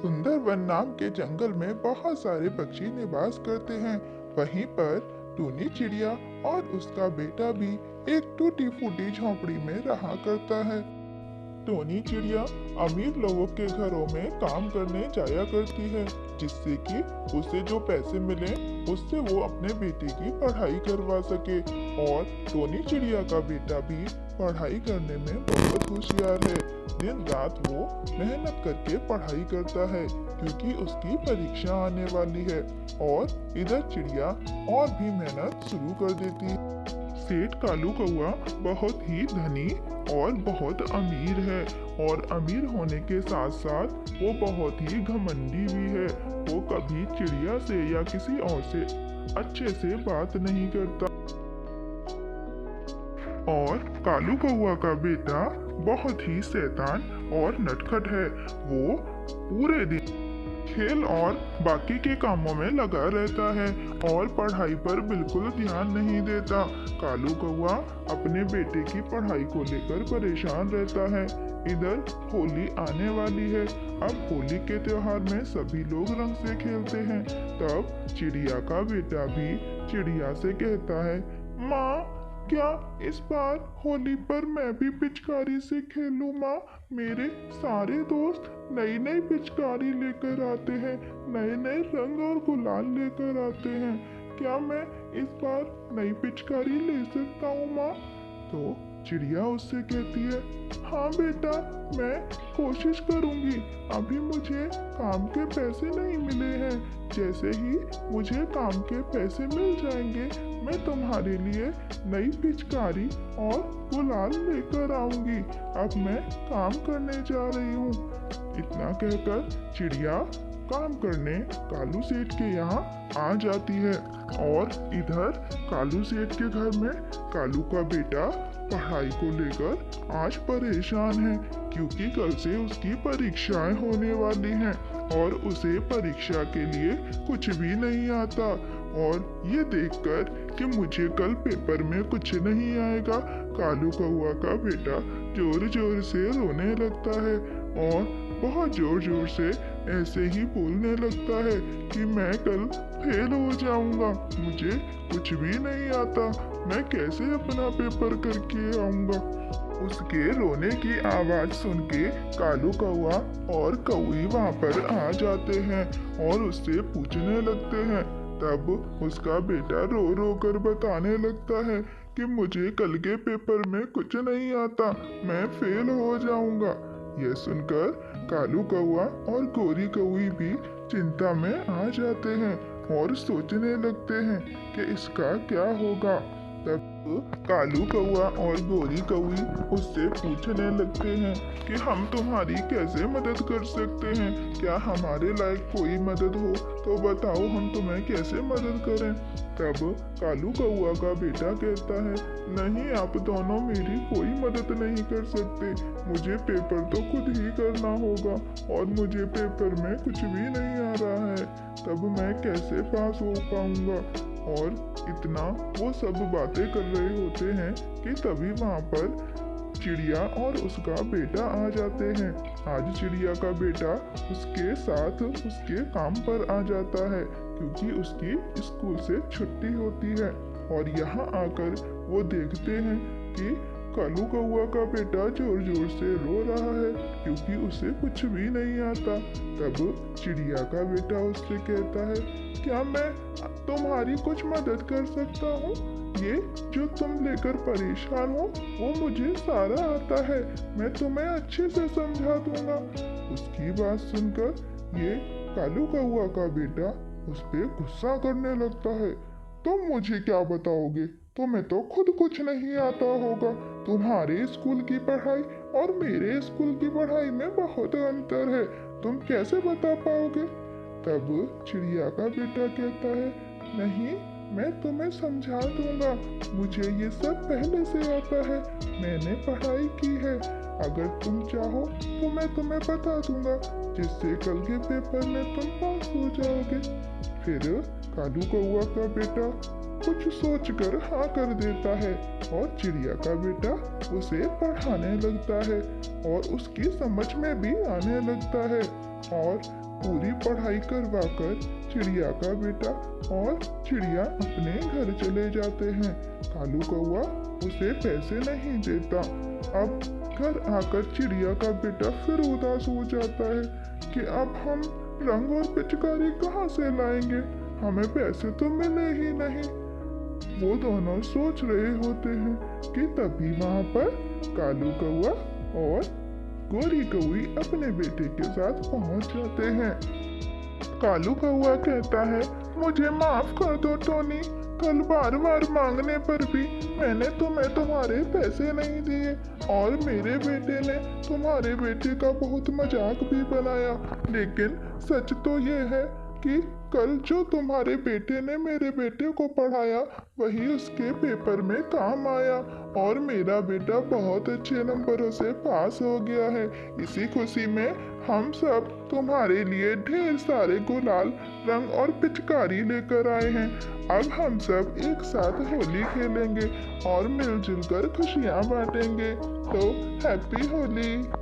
सुंदरवन नाम के जंगल में बहुत सारे पक्षी निवास करते हैं। वहीं पर टूनी चिड़िया और उसका बेटा भी एक टूटी फूटी झोंपड़ी में रहा करता है। टोनी चिड़िया अमीर लोगों के घरों में काम करने जाया करती है, जिससे कि उसे जो पैसे मिले उससे वो अपने बेटे की पढ़ाई करवा सके। और टोनी चिड़िया का बेटा भी पढ़ाई करने में बहुत होशियार है। दिन रात वो मेहनत करके पढ़ाई करता है, क्योंकि उसकी परीक्षा आने वाली है। और इधर चिड़िया और भी मेहनत शुरू कर देती है। सेठ कालू कौआ बहुत ही धनी और बहुत अमीर है, और अमीर होने के साथ साथ वो बहुत ही घमंडी भी है। वो कभी चिड़िया से या किसी और से अच्छे से बात नहीं करता। और कालू कौआ का बेटा बहुत ही शैतान और नटखट है। वो पूरे दिन खेल और बाकी के कामों में लगा रहता है और पढ़ाई पर बिल्कुल ध्यान नहीं देता। कालू कौआ अपने बेटे की पढ़ाई को लेकर परेशान रहता है। इधर होली आने वाली है। अब होली के त्योहार में सभी लोग रंग से खेलते हैं। तब चिड़िया का बेटा भी चिड़िया से कहता है, माँ, क्या इस बार होली पर मैं भी पिचकारी से खेलूं माँ? मेरे सारे दोस्त नई नई पिचकारी लेकर आते हैं, नए नए रंग और गुलाल लेकर आते हैं। क्या मैं इस बार नई पिचकारी ले सकता हूँ माँ? तो चिड़िया उससे कहती है, हाँ बेटा, मैं कोशिश करूँगी। अभी मुझे काम के पैसे नहीं मिले हैं। जैसे ही मुझे काम के पैसे मिल जाएंगे, मैं तुम्हारे लिए नई पिचकारी और गुलाल लेकर आऊंगी। अब मैं काम करने जा रही हूँ। इतना कहकर चिड़िया काम करने कालू सेठ के यहाँ आ जाती है। और इधर कालू सेठ के घर में कालू का बेटा पढ़ाई को लेकर आज परेशान है, क्योंकि कल से उसकी परीक्षाएं होने वाली हैं और उसे परीक्षा के लिए कुछ भी नहीं आता। और ये देखकर कि मुझे कल पेपर में कुछ नहीं आएगा, कालू कौआ का बेटा जोर जोर से रोने लगता है और बहुत जोर जोर से ऐसे ही बोलने लगता है कि मैं कल फेल हो जाऊंगा, मुझे कुछ भी नहीं आता, मैं कैसे अपना पेपर करके आऊंगा। उसके रोने की आवाज सुन के कालू कौआ और कौई वहाँ पर आ जाते हैं और उससे पूछने लगते हैं। तब उसका बेटा रो रो कर बताने लगता है कि मुझे कल के पेपर में कुछ नहीं आता, मैं फेल हो जाऊंगा। यह सुनकर कालू कौआ और गोरी कौई भी चिंता में आ जाते हैं और सोचने लगते हैं कि इसका क्या होगा। तब कालू कौआ और गोरी कौई उससे पूछने लगते हैं कि हम तुम्हारी कैसे मदद कर सकते हैं? क्या हमारे लायक कोई मदद हो तो बताओ, हम तुम्हें कैसे मदद करें? तब कालू कौआ का बेटा कहता है, नहीं, आप दोनों मेरी कोई मदद नहीं कर सकते। मुझे पेपर तो खुद ही करना होगा और मुझे पेपर में कुछ भी नहीं आ रहा है। तब मैं कैसे पास हो पाऊंगा? और इतना वो सब बातें कर रहे होते हैं कि तभी वहाँ पर चिड़िया और उसका बेटा आ जाते हैं। आज चिड़िया का बेटा उसके साथ उसके काम पर आ जाता है, क्योंकि उसकी स्कूल से छुट्टी होती है। और यहाँ आकर वो देखते हैं कि कालू कौआ का बेटा जोर जोर से रो रहा है, क्योंकि उसे कुछ भी नहीं आता। तब चिड़िया का बेटा उससे कहता है, क्या मैं तुम्हारी कुछ मदद कर सकता हूँ? ये जो तुम लेकर परेशान हो वो मुझे सारा आता है, मैं तुम्हें अच्छे से समझा दूंगा। उसकी बात सुनकर ये कालू कौआ का बेटा उस पे गुस्सा करने लगता है। तुम मुझे क्या बताओगे? तुम्हें तो खुद कुछ नहीं आता होगा। तुम्हारे स्कूल की पढ़ाई और मेरे स्कूल की पढ़ाई में बहुत अंतर है, तुम कैसे बता पाओगे? तब चिड़िया का बेटा कहता है, नहीं, मैं तुम्हें समझा दूंगा, मुझे ये सब पहले से आता है, मैंने पढ़ाई की है। अगर तुम चाहो तो मैं तुम्हें बता दूंगा, जिससे कल के पेपर में तुम पास हो जाओगे। फिर कालू कौआ का बेटा कुछ सोचकर हाँ कर देता है और चिड़िया का बेटा उसे पढ़ाने लगता है और उसकी समझ में भी आने लगता है। और पूरी पढ़ाई करवाकर चिड़िया का बेटा और चिड़िया अपने घर चले जाते हैं। कालू कौआ उसे पैसे नहीं देता। अब घर आकर चिड़िया का बेटा फिर उदास हो जाता है कि अब हम रंग और पिचकारी कहाँ से लाएंगे, हमें पैसे तो मिले ही नहीं। वो दोनों सोच रहे होते हैं कि तभी वहाँ पर कालू कौआ और गोरी कौई अपने बेटे के साथ पहुँच जाते हैं। कालू कौआ कहता है, मुझे माफ कर दो टोनी, कल बार बार मांगने पर भी मैंने तुम्हें तुम्हारे पैसे नहीं दिए और मेरे बेटे ने तुम्हारे बेटे का बहुत मजाक भी बनाया। लेकिन सच तो ये है कि कल जो तुम्हारे बेटे ने मेरे बेटे को पढ़ाया वही उसके पेपर में काम आया और मेरा बेटा बहुत अच्छे नंबरों से पास हो गया है। इसी खुशी में हम सब तुम्हारे लिए ढेर सारे गुलाल, रंग और पिचकारी लेकर आए हैं। अब हम सब एक साथ होली खेलेंगे और मिलजुल कर खुशियाँ बांटेंगे। तो हैप्पी होली।